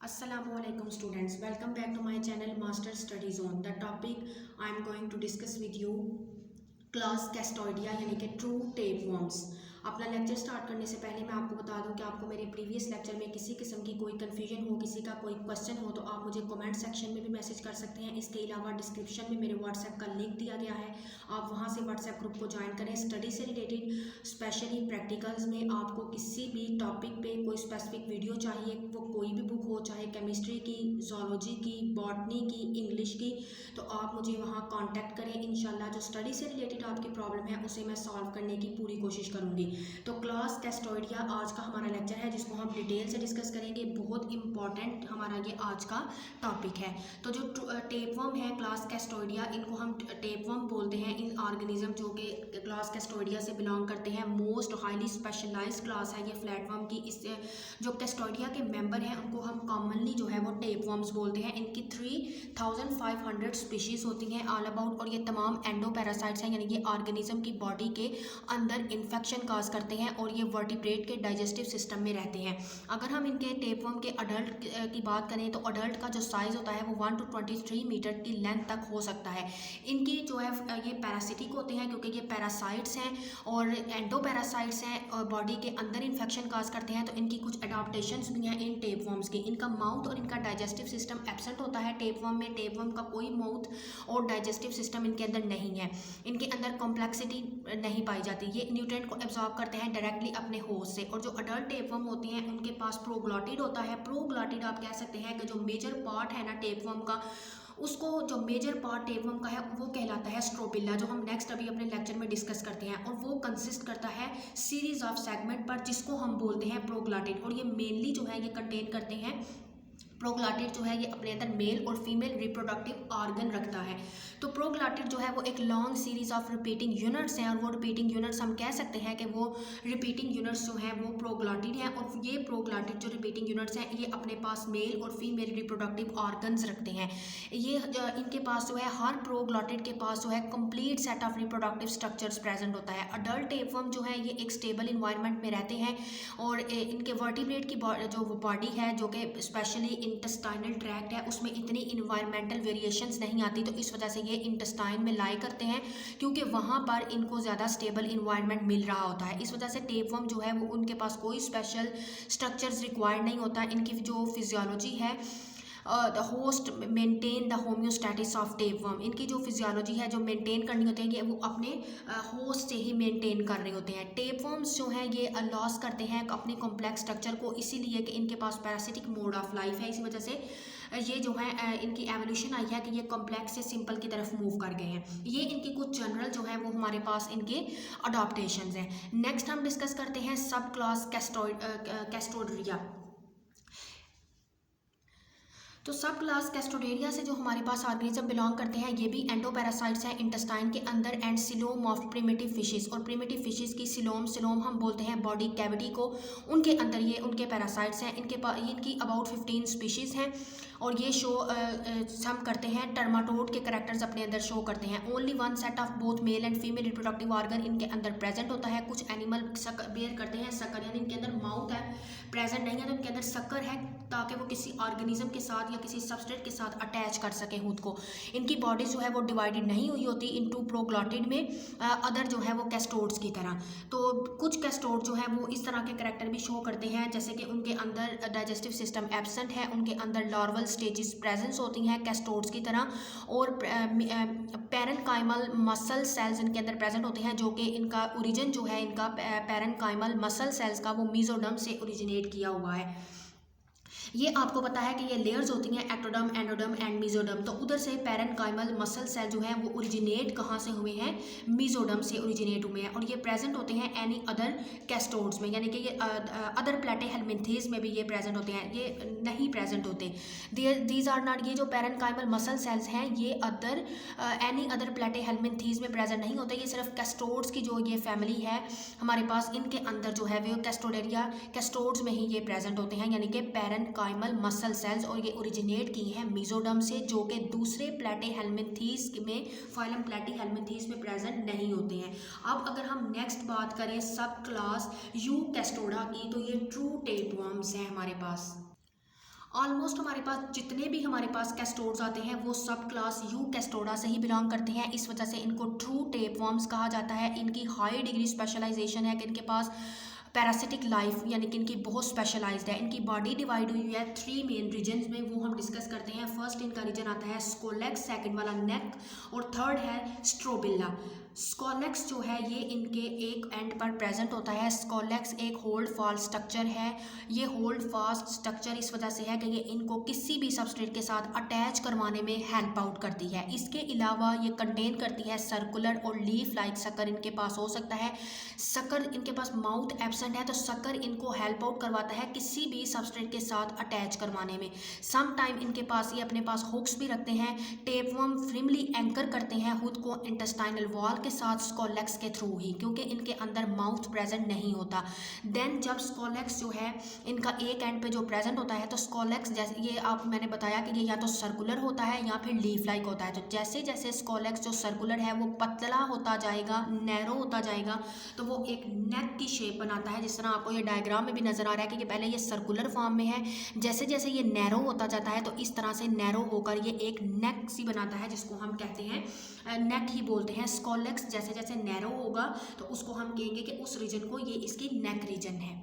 Assalamualaikum students, welcome back to my channel Master Study Zone. The topic I am going to discuss with you class Cestoidea यानी कि true tapeworms. अपना lecture start करने से पहले मैं आपको बता दूं कि आपको मेरे प्रीवियस लेक्चर में किसी किस्म की कोई कन्फ्यूजन हो, किसी का कोई क्वेश्चन हो तो आप मुझे कमेंट सेक्शन में भी मैसेज कर सकते हैं। इसके अलावा डिस्क्रिप्शन में मेरे व्हाट्सएप का लिंक दिया गया है, आप वहां से व्हाट्सएप ग्रुप को ज्वाइन करें। स्टडी से रिलेटेड स्पेशली प्रैक्टिकल्स में आपको किसी भी टॉपिक पे कोई स्पेसिफिक वीडियो चाहिए, वो कोई भी बुक हो, चाहे केमिस्ट्री की, जोलॉजी की, बॉटनी की, इंग्लिश की, तो आप मुझे वहाँ कॉन्टैक्ट करें। इंशाल्लाह जो स्टडी से रिलेटेड आपकी प्रॉब्लम है उसे मैं सॉल्व करने की पूरी कोशिश करूँगी। तो क्लास कैस्टोइडिया आज का हमारा लेक्चर है जिसको हम डिटेल से डिस्कस करेंगे। बहुत इंपॉर्टेंट हमारा ये आज का टॉपिक है। तो जो टेपवर्म है क्लास कैस्टोइडिया, इनको हम टेपवर्म बोलते हैं। इन ऑर्गेनिज्म जो कि क्लास कैस्टोइडिया से बिलोंग करते हैं, मोस्ट हाईली स्पेशलाइज्ड क्लास है ये फ्लैटवर्म की। इस जो कैस्टोइडिया के मेंबर हैं उनको हम कॉमनली जो है वो टेपवर्म्स बोलते हैं। इनकी 3500 स्पीशीज होती हैं ऑल अबाउट, और ये तमाम एंडोपैरासाइट्स हैं, यानी ये ऑर्गेनिज्म की बॉडी के अंदर इन्फेक्शन काज करते हैं और ये वर्टिब्रेट के डाइजेस्टिव सिस्टम में रहते हैं। अगर हम इनके टेपवर्म के अडल्ट की बात करें तो अडल्ट का जो साइज होता है वो 1 to 23 मीटर की लेंथ तक हो सकता है। इनकी जो है ये पैरासिटिक होते हैं क्योंकि ये पैरासाइट्स हैं और एंडोपैरासाइट्स हैं और बॉडी के अंदर इन्फेक्शन काज करते हैं। तो इनकी कुछ एडाप्टेशंस भी हैं इन टेपवर्म्स की। इनका माउथ और इनका डाइजेस्टिव सिस्टम एब्सेंट होता है टेपवर्म में। टेपवर्म का कोई माउथ और डाइजेस्टिव सिस्टम इनके अंदर नहीं है। इनके अंदर कॉम्प्लेक्सिटी नहीं पाई जाती। ये न्यूट्रिएंट को एब्जॉर्ब करते हैं डायरेक्टली अपने होस्ट से। और जो अडल्ट टेपवर्म होते हैं उनके पास प्रोग्लॉटिड होता है। प्रोग्लॉटिड आप कह सकते हैं कि जो मेजर पार्ट है ना टेपवर्म का, उसको जो मेजर पार्ट टेपवर्म का है वो कहलाता है स्ट्रोबिला, जो हम नेक्स्ट अभी अपने लेक्चर में डिस्कस करते हैं। और वो कंसिस्ट करता है सीरीज ऑफ सेगमेंट पर, जिसको हम बोलते हैं प्रोग्लॉटिड। और ये मेनली जो है ये कंटेन करते हैं, प्रोग्लॉटिड जो है ये अपने अंदर मेल और फीमेल रिप्रोडक्टिव ऑर्गन रखता है। तो प्रोग्लॉटिड जो है वो एक long series of repeating units हैं, और वो रिपीटिंग यूनिट्स हम कह सकते हैं कि वो रिपीटिंग यूनिट्स जो हैं वो प्रोग्लॉटिड हैं। और ये प्रोग्लॉटिड जो रिपीटिंग यूनिट्स हैं ये अपने पास मेल और फीमेल रिप्रोडक्टिव ऑर्गन्स रखते हैं। ये इनके पास जो है हर प्रोग्लॉटिड के पास जो है complete set of reproductive structures present होता है। अडल्ट टेपवर्म जो है ये एक स्टेबल इन्वायरमेंट में रहते हैं और इनके वर्टिब्रेट की जो बॉडी है, जो कि स्पेशली इंटेस्टाइनल ट्रैक्ट है, उसमें इतनी इन्वायरमेंटल वेरिएशंस नहीं आती। तो इस वजह से ये इंटेस्टाइन में लाई करते हैं क्योंकि वहाँ पर इनको ज़्यादा स्टेबल इन्वायरमेंट मिल रहा होता है। इस वजह से टेपवर्म जो है वो उनके पास कोई स्पेशल स्ट्रक्चर्स रिक्वायर्ड नहीं होता। इनकी जो फिजियोलॉजी है, the host maintain the homeostasis of tapeworm. इनकी जो फिजियोलॉजी है जो मेंटेन करनी होती है, ये वो अपने होस्ट से ही मेंटेन कर रहे होते हैं। टेपवर्म्स जो हैं ये लॉस करते हैं अपने कॉम्प्लेक्स स्ट्रक्चर को, इसीलिए कि इनके पास पैरासिटिक मोड ऑफ लाइफ है। इसी वजह से ये जो है इनकी एवोल्यूशन आई है कि ये कॉम्प्लेक्स से सिंपल की तरफ मूव कर गए हैं। ये इनकी कुछ जनरल जो है वो हमारे पास इनके अडॉप्टेशंस हैं। नेक्स्ट हम डिस्कस करते हैं सब क्लास कैस्टोडिया। तो सब क्लास कैस्टोडेरिया से जो हमारे पास ऑर्गेनिज्म बिलोंग करते हैं ये भी एंडोपैरासाइट्स हैं इंटेस्टाइन के अंदर, and coelom of primitive fishes. और प्रिमिटिव फिशेस की सिलोम हम बोलते हैं बॉडी कैविटी को, उनके अंदर ये उनके पैरासाइट्स हैं। इनकी अबाउट 15 स्पीशीज़ हैं और ये शो हम करते हैं टर्माटोड के करेक्टर्स अपने अंदर शो करते हैं। Only one set of both male and female reproductive organ इनके अंदर प्रेजेंट होता है। कुछ एनिमल बेयर करते हैं सक्कर, यानी इनके अंदर माउथ है प्रेजेंट नहीं है तो इनके अंदर सक्कर है ताकि वो किसी ऑर्गेनिज्म के साथ या किसी सबस्ट्रेट के साथ अटैच कर सके खुद को। इनकी बॉडी जो है वो डिवाइडेड नहीं हुई होती इनटू प्रोग्लॉटिड में, अदर जो है वो कैस्टोड्स की तरह। तो कुछ कैस्टोड जो है वो इस तरह के करैक्टर भी शो करते हैं, जैसे कि उनके अंदर डाइजेस्टिव सिस्टम एब्सेंट है, उनके अंदर लार्वल स्टेजेस प्रेजेंस होती हैं कैस्टोड्स की तरह, और पैरेन्काइमल मसल सेल्स इनके अंदर प्रेजेंट होते हैं, जो कि इनका ओरिजिन जो है इनका पैरेन्काइमल मसल सेल्स का वो मीजोडर्म से ओरिजिनेट किया हुआ है। ये आपको पता है कि ये लेयर्स होती हैं एक्टोडर्म, एंडोडर्म एंड मीजोडर्म। तो उधर से पैरेन्काइमल मसल सेल जो है वो ओरिजिनेट कहाँ से हुए हैं, मीजोडर्म से ओरिजिनेट हुए हैं। और ये प्रेजेंट होते हैं एनी अदर कैस्टोड्स में, यानी कि ये अदर प्लेटेहेल्मिन्थेस में भी ये प्रेजेंट होते हैं, ये नहीं प्रेजेंट होते। दीज आर नॉट, ये जो पैरेन्काइमल मसल सेल्स हैं ये अदर एनी अदर प्लेटेहेल्मिन्थेस में प्रेजेंट नहीं होते। ये सिर्फ कैस्टोड्स की जो ये फैमिली है हमारे पास, इनके अंदर जो है वो कैस्टोडेरिया कैस्टोड्स में ही ये प्रेजेंट होते हैं, यानी कि पैरेन्काइमल मसल सेल्स। और ये ओरिजिनेट की हैं मीजोडर्म से, जो कि दूसरे प्लेटेहेल्मिन्थेस में, फाइलम प्लेटेहेल्मिन्थेस में प्रेजेंट नहीं होते हैं। अब अगर हम नेक्स्ट बात करें सब क्लास यूकैस्टोडा की, तो ये ट्रू टेपवर्म्स हैं हमारे पास। ऑलमोस्ट हमारे पास जितने भी हमारे पास कैस्टोड्स आते हैं वो सब क्लास यू कैस्टोडा से ही बिलोंग करते हैं। इस वजह से इनको ट्रू टेपवर्म्स कहा जाता है। इनकी हाई डिग्री स्पेशलाइजेशन है कि इनके पास पैरासिटिक लाइफ यानी कि इनकी बहुत स्पेशलाइज्ड है। इनकी बॉडी डिवाइड हुई है 3 मेन रीजन्स में, वो हम डिस्कस करते हैं। फर्स्ट इनका रीजन आता है स्कोलेक्स, सेकंड वाला नेक, और थर्ड है स्ट्रोबिल्ला। स्कोलेक्स जो है ये इनके एक एंड पर प्रेजेंट होता है। स्कोलेक्स एक होल्ड फास्ट स्ट्रक्चर है। ये होल्ड फास्ट स्ट्रक्चर इस वजह से है कि ये इनको किसी भी सबस्ट्रेट के साथ अटैच करवाने में हेल्प आउट करती है। इसके अलावा ये कंटेन करती है सर्कुलर और लीफ लाइक सकर इनके पास हो सकता है। सकर इनके पास माउथ एब्सेंट है, तो सकर इनको हेल्प आउट करवाता है किसी भी सबस्ट्रेट के साथ अटैच करवाने में। सम टाइम इनके पास ये अपने पास हुक्स भी रखते हैं। टेपवर्म फ्रिमली एंकर करते हैं खुद को इंटेस्टाइनल वॉल के साथ स्कोलेक्स के थ्रू ही, क्योंकि इनके अंदर माउथ प्रेजेंट नहीं होता। देन जब स्कोलेक्स जो है इनका एक एंड पे जो प्रेजेंट होता है, तो स्कोलेक्स जैसे ये आप मैंने बताया कि ये या तो सर्कुलर होता है या फिर लीफ लाइक होता है। तो जैसे जैसे स्कोलेक्स जो सर्कुलर है वो पतला होता जाएगा, नैरो होता जाएगा, तो वो एक नेक की शेप बनाता है। जिस तरह आपको ये डायग्राम में भी नजर आ रहा है कि ये पहले ये सर्कुलर फॉर्म में है, जैसे जैसे ये नैरो होता जाता है तो इस तरह से नैरो होकर ये एक नेक सी बनाता है, जिसको हम कहते हैं नेक ही बोलते हैं। स्कोलेक्स जैसे जैसे नैरो होगा तो उसको हम कहेंगे कि उस रीजन को ये इसकी नेक रीजन है।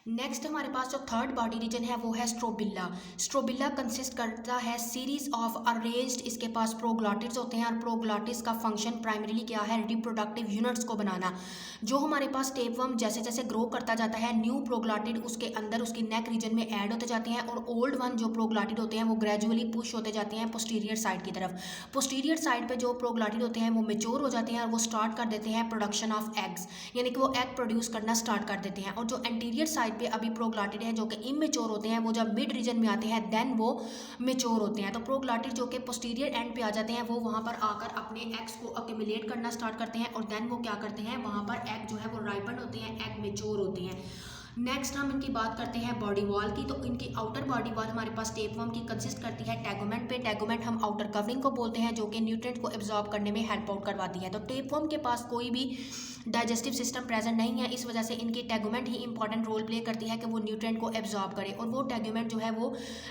नेक्स्ट हमारे पास जो थर्ड बॉडी रीजन है वो है स्ट्रोबिल्ला। स्ट्रोबिल्ला कंसिस्ट करता है सीरीज ऑफ अरेंज्ड, इसके पास प्रोग्लॉटिड्स होते हैं, और प्रोग्लॉटिड्स का फंक्शन प्राइमरीली क्या है, रिप्रोडक्टिव यूनिट्स को बनाना। जो हमारे पास टेपवर्म जैसे जैसे ग्रो करता जाता है, न्यू प्रोग्लॉटिड उसके अंदर उसकी नेक रीजन में ऐड होते जाते हैं, और ओल्ड वन जो प्रोग्लॉटिड होते हैं वो ग्रेजुअली पुश होते जाते हैं पोस्टीरियर साइड की तरफ। पोस्टीरियर साइड पे जो प्रोग्लॉटिड होते हैं वो मेच्योर हो जाते हैं और वो स्टार्ट कर देते हैं प्रोडक्शन ऑफ एग्स, यानी कि वो एग प्रोड्यूस करना स्टार्ट कर देते हैं। और जो एंटीरियर साइड पे अभी प्रोग्लॉटिड है जो कि इमेच्योर होते हैं, वो जब मिड रीजन में आते हैं देन वो मेच्योर होते हैं। तो प्रोग्लॉटिड जो कि पोस्टीरियर एंड पे आ जाते हैं वो वहाँ पर आकर अपने एग्स को अक्यूमुलेट करना स्टार्ट करते हैं, और देन वो क्या करते हैं, वहाँ पर एग जो है वो राइपन होते हैं, एग मेच्योर होते हैं। नेक्स्ट हम इनकी बात करते हैं बॉडी वॉल की। तो इनकी आउटर बॉडी वॉल हमारे पास टेपवर्म की कंसिस्ट करती है टैगोमेंट पे। टैगोमेंट हम आउटर कवरिंग को बोलते हैं जो कि न्यूट्रिएंट को एब्जॉर्ब करने में हेल्प आउट करवाती है। तो टेपवर्म के पास कोई भी डाइजेस्टिव सिस्टम प्रेजेंट नहीं है, इस वजह से इनकी टैगोमेंट ही इंपॉर्टेंट रोल प्ले करती है कि वो न्यूट्रिएंट को एब्जॉर्ब करे, और वो टैगोमेंट जो है वो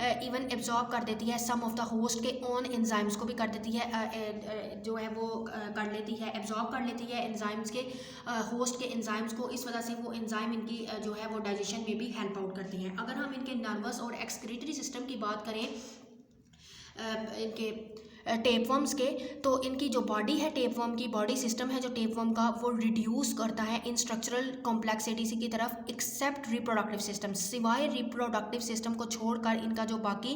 इवन एब्जॉर्ब कर देती है सम ऑफ द होस्ट के ओन एंजाइम्स को भी कर देती है, जो है वो कर लेती है, एब्जॉर्ब कर लेती है एंजाइम्स के, होस्ट के एंजाइम्स को। इस वजह से वो एंजाइम इनकी जो है वो डाइजेशन में भी हेल्प आउट करती हैं। अगर हम इनके नर्वस और एक्सक्रीटरी सिस्टम की बात करें इनके टेपवर्म्स के, तो इनकी जो बॉडी है, टेपवर्म की बॉडी सिस्टम है जो टेपवर्म का, वो रिड्यूस करता है इन स्ट्रक्चरल कॉम्प्लेक्सिटीज की तरफ, एक्सेप्ट रिप्रोडक्टिव सिस्टम, सिवाय रिप्रोडक्टिव सिस्टम को छोड़कर इनका जो बाकी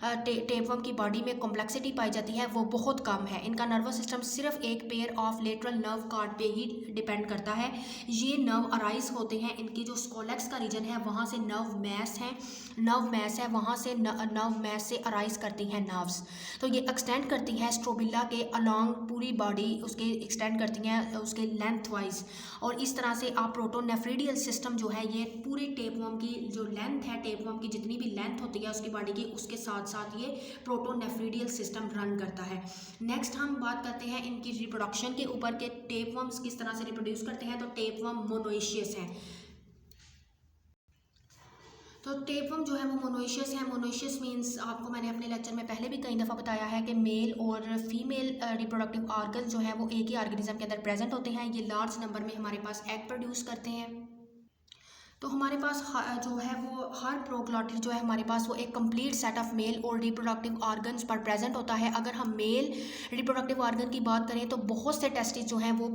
टेपवर्म की बॉडी में कॉम्प्लेक्सिटी पाई जाती है वो बहुत कम है। इनका नर्वस सिस्टम सिर्फ एक pair of lateral nerve card पे ही डिपेंड करता है। ये नर्व अराइज होते हैं, इनकी जो स्कोलेक्स का रीजन है वहाँ से नर्व मैस है, वहाँ से नर्व मैस से अराइज करती हैं नर्व्स। तो ये एक्सटेंड करती है स्ट्रोबिल्ला के अलॉन्ग पूरी बॉडी, उसके एक्सटेंड करती हैं उसके लेंथ वाइज, और इस तरह से आप प्रोटोनेफ्रिडियल सिस्टम जो है ये पूरी टेपवर्म की जो लेंथ है, टेपवर्म की जितनी भी लेंथ होती है उसकी बॉडी की, उसके साथ साथ ये प्रोटोनेफ्रिडियल सिस्टम रन करता है। नेक्स्ट हम बात करते हैं इनकी रिप्रोडक्शन के ऊपर के टेपवर्म्स किस तरह से रिप्रोड्यूस करते हैं। तो टेपवर्म मोनोइशियस है। तो टेपवर्म जो है वो मोनोइशियस है। मोनोइशियस मीन्स आपको मैंने अपने लेक्चर में पहले भी कई दफ़ा बताया है कि मेल और फीमेल रिप्रोडक्टिव ऑर्गन जो है वो एक ही ऑर्गेनिज्म के अंदर प्रेजेंट होते हैं। ये लार्ज नंबर में हमारे पास एग प्रोड्यूस करते हैं। तो हमारे पास जो है वो हर प्रोग्लॉटिड जो है हमारे पास वो एक कंप्लीट सेट ऑफ मेल और रिप्रोडक्टिव ऑर्गन्स पर प्रेजेंट होता है। अगर हम मेल रिप्रोडक्टिव ऑर्गन की बात करें तो बहुत से टेस्टिस जो हैं वो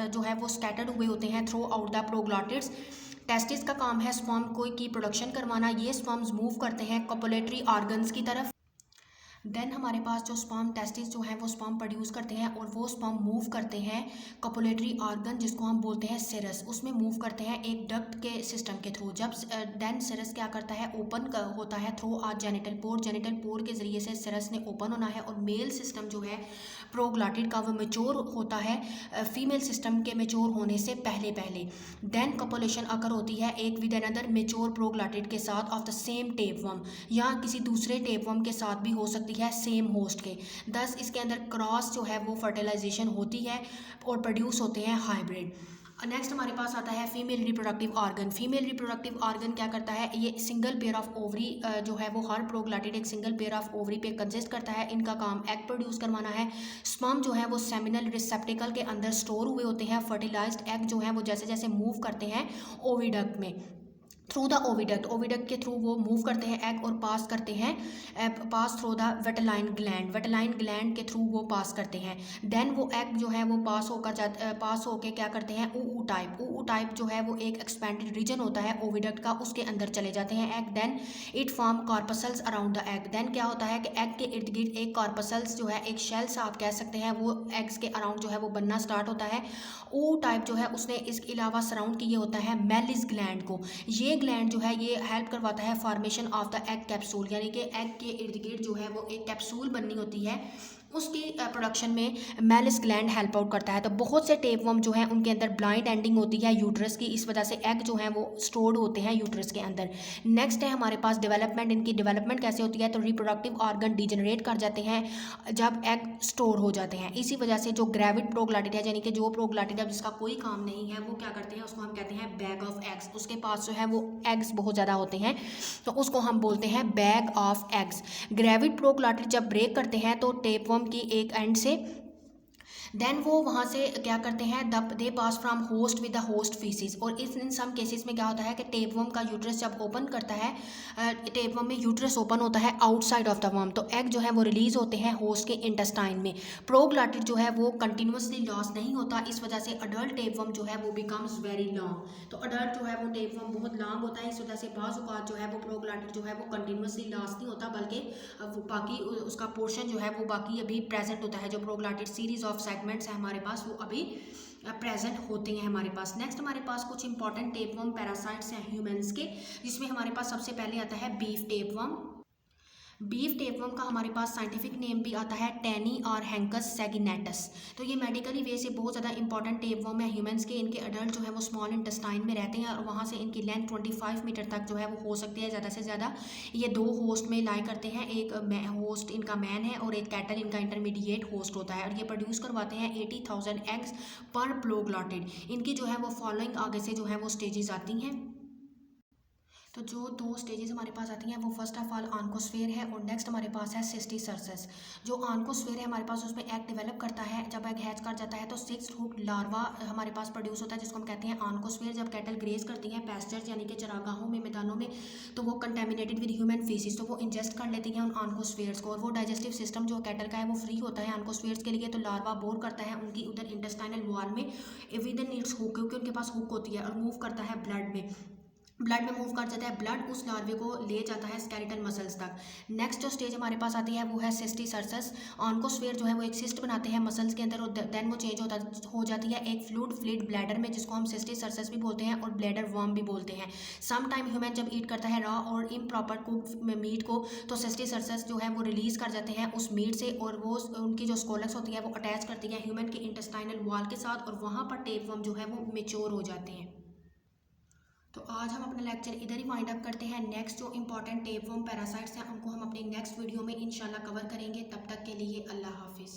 जो है वो स्कैटर्ड हुए होते हैं through out the proglottids. Testis का काम है स्पर्म की प्रोडक्शन करवाना। ये स्पर्म्स मूव करते हैं कॉपुलेटरी ऑर्गन्स की तरफ। देन हमारे पास जो स्पर्म टेस्टिस जो है वो स्पर्म प्रोड्यूस करते हैं और वो स्पर्म मूव करते हैं कॉपुलेटरी ऑर्गन जिसको हम बोलते हैं सिरस, उसमें मूव करते हैं एक डक्ट के सिस्टम के थ्रू। जब देन सिरस क्या करता है, ओपन होता है थ्रू आ जेनिटल पोर के ज़रिए से सिरस ने ओपन होना है, और मेल सिस्टम जो है प्रोग्लॉटिड का वो मेच्योर होता है फीमेल सिस्टम के मेच्योर होने से पहले। देन कॉपुलेशन अकर होती है एक विद अनदर मेच्योर प्रोग्लॉटिड के साथ ऑफ द सेम टेपवर्म, या किसी दूसरे टेपवर्म के साथ भी हो सकती है सेम होस्ट के। दस इसके अंदर क्रॉस जो है वो फर्टिलाइजेशन होती है और प्रोड्यूस होते हैं हाइब्रिड। नेक्स्ट हमारे पास आता है female reproductive organ. Female reproductive organ क्या करता है, ये सिंगल पेयर ऑफ ओवरी जो है वो हर प्रोग्लैटिड एक सिंगल पेयर ऑफ ओवरी पे कंसिस्ट करता है। इनका काम एग प्रोड्यूस करवाना है। स्पर्म जो है वो सेमिनल रिसेप्टिकल के अंदर स्टोर हुए होते हैं। फर्टिलाइज्ड एग जो है वो जैसे जैसे मूव करते हैं ओविडक्ट में, थ्रू द ओविडक्ट के थ्रू वो मूव करते हैं एग और पास करते हैं पास थ्रू द वेटेलाइन ग्लैंड के थ्रू वो पास करते हैं। देन वो एग जो है वो पास होके क्या करते हैं, ऊ टाइप जो है वो एक एक्सपेंडेड रीजन होता है ओविडक्ट का, उसके अंदर चले जाते हैं egg. Then it form corpuscles around the egg. देन क्या होता है कि एग के इर्द गिर्द एक कॉर्पसल्स जो है, एक शेल्स आप कह सकते हैं, वो एग्स के अराउंड जो है वो बनना स्टार्ट होता है। ऊ टाइप जो है उसने इसके अलावा सराउंड किए होता है मेलिस ग्लैंड को। ये ग्लैंड जो है ये हेल्प करवाता है formation of the egg capsule, यानी कि एग के इर्द गिर्द जो है वो एक कैप्सूल बननी होती है, उसकी प्रोडक्शन में मेलिस ग्लैंड हेल्प आउट करता है। तो बहुत से टेपवर्म जो है उनके अंदर ब्लाइंड एंडिंग होती है यूट्रस की, इस वजह से एग जो है वो स्टोर्ड होते हैं यूट्रस के अंदर। नेक्स्ट है हमारे पास डेवलपमेंट। इनकी डेवलपमेंट कैसे होती है, तो रिप्रोडक्टिव ऑर्गन डिजेनरेट कर जाते हैं जब एग स्टोर हो जाते हैं। इसी वजह से जो ग्रेविड प्रोग्लैटिड है, यानी कि जो प्रोग्लैटिड है जिसका कोई काम नहीं है, वो क्या करते हैं, उसको हम कहते हैं बैग ऑफ एग्स। उसके पास जो है वो एग्स बहुत ज़्यादा होते हैं, तो उसको हम बोलते हैं बैग ऑफ एग्स। ग्रेविड प्रोग्लैटिड जब ब्रेक करते हैं तो टेपवर्म की एक एंड से देन वो वहाँ से क्या करते हैं, they pass from host with the host faeces. और इन सम केसेस में क्या होता है कि टेपवर्म का यूट्रस जब ओपन करता है, टेपवर्म में यूट्रस ओपन होता है आउटसाइड ऑफ द वर्म, तो एग जो है वो रिलीज होते हैं होस्ट के इंटेस्टाइन में। प्रोग्लैटिड जो है वो कंटिन्यूसली लॉस नहीं होता, इस वजह से अडल्ट टेपवर्म जो है वो बिकम्स वेरी लॉन्ग। तो अडल्ट जो है वो टेपवर्म बहुत लॉन्ग होता है, इस वजह से बाज़ औक़ात जो है वो प्रोग्लैटिड जो है वो कंटिन्यूसली लॉस नहीं होता, बल्कि बाकी उसका पोर्शन जो है वो बाकी अभी प्रेजेंट होता है। जो प्रोग्लैटिड सीरीज ऑफ सेगमेंट्स है हमारे पास वो अभी प्रेजेंट होते हैं हमारे पास। नेक्स्ट हमारे पास कुछ इंपॉर्टेंट टेपवर्म पैरासाइट्स हैं ह्यूमंस के, जिसमें हमारे पास सबसे पहले आता है बीफ टेपवर्म। बीफ टेपवर्म का हमारे पास साइंटिफिक नेम भी आता है टेनी और हैंकस सैगिनेटस। तो ये मेडिकली वे से बहुत ज़्यादा इंपॉर्टेंट टेपवर्म है ह्यूमंस के। इनके अडल्ट जो है वो स्मॉल इंटेस्टाइन में रहते हैं और वहाँ से इनकी लेंथ 25 मीटर तक जो है वो हो सकती है ज़्यादा से ज़्यादा। ये दो होस्ट में लाई करते हैं, एक होस्ट इनका मैन है और एक कैटल इनका इंटरमीडिएट होस्ट होता है, और ये प्रोड्यूस करवाते हैं 80,000 एग्स पर प्रोग्लैटिड। इनकी जो है वो फॉलोइंग आगे से जो है वो स्टेजेस आती हैं। तो जो दो स्टेजेस हमारे पास आती हैं वो फर्स्ट ऑफ ऑल ऑन्कोस्फेयर है, और नेक्स्ट हमारे पास है सिस्टीसर्सस। जो ऑन्कोस्फेयर है हमारे पास उसमें एग डेवलप करता है, जब एग हैच कर जाता है तो 6 हुक लार्वा हमारे पास प्रोड्यूस होता है, जिसको हम कहते हैं ऑन्कोस्फेयर। जब कैटल ग्रेज करती हैं पैस्चर्स यानी कि चरागाहों में, मैदानों में, तो वो कंटेमिनेटेड विद ह्यूमन फीसिस, तो वो इंजेस्ट कर लेती हैं उन ऑन्कोस्फेयर्स को, और वो डाइजेस्टिव सिस्टम जो कैटल का है वो फ्री होता है ऑन्कोस्फेयर्स के लिए। तो लार्वा बोर करता है उनकी उधर इंटेस्टाइनल वॉल में विद इन इट्स हुक, क्योंकि उनके पास हुक होती है, और मूव करता है ब्लड में मूव कर जाता है। ब्लड उस लार्वे को ले जाता है स्केलेटल मसल्स तक। नेक्स्ट जो स्टेज हमारे पास आती है वो है सिस्टीसर्सस। ऑन्कोस्फेयर जो है वो एक सिस्ट बनाते हैं मसल्स के अंदर, और देन वो चेंज हो जाती है एक फ्लूइड फिल्ड ब्लैडर में, जिसको हम सिस्टीसर्सस भी बोलते हैं और ब्लैडर वर्म भी बोलते हैं। सम टाइम ह्यूमन जब ईट करता है रॉ और इम्प्रॉपर कुक मीट को, तो सिस्टीसर्सस जो है वो रिलीज कर जाते हैं उस मीट से, और वो उनकी जो स्कोलक्स होती है वो अटैच करती है ह्यूमन के इंटेस्टाइनल वॉल के साथ, और वहाँ पर टेपवर्म जो है वो मेच्योर हो जाते हैं। तो आज हम अपना लेक्चर इधर ही वाइंड अप करते हैं। नेक्स्ट जो इंपॉर्टेंट टेपवर्म पैरासाइट्स हैं उनको हम अपने नेक्स्ट वीडियो में इंशाल्लाह कवर करेंगे। तब तक के लिए अल्लाह हाफिज़।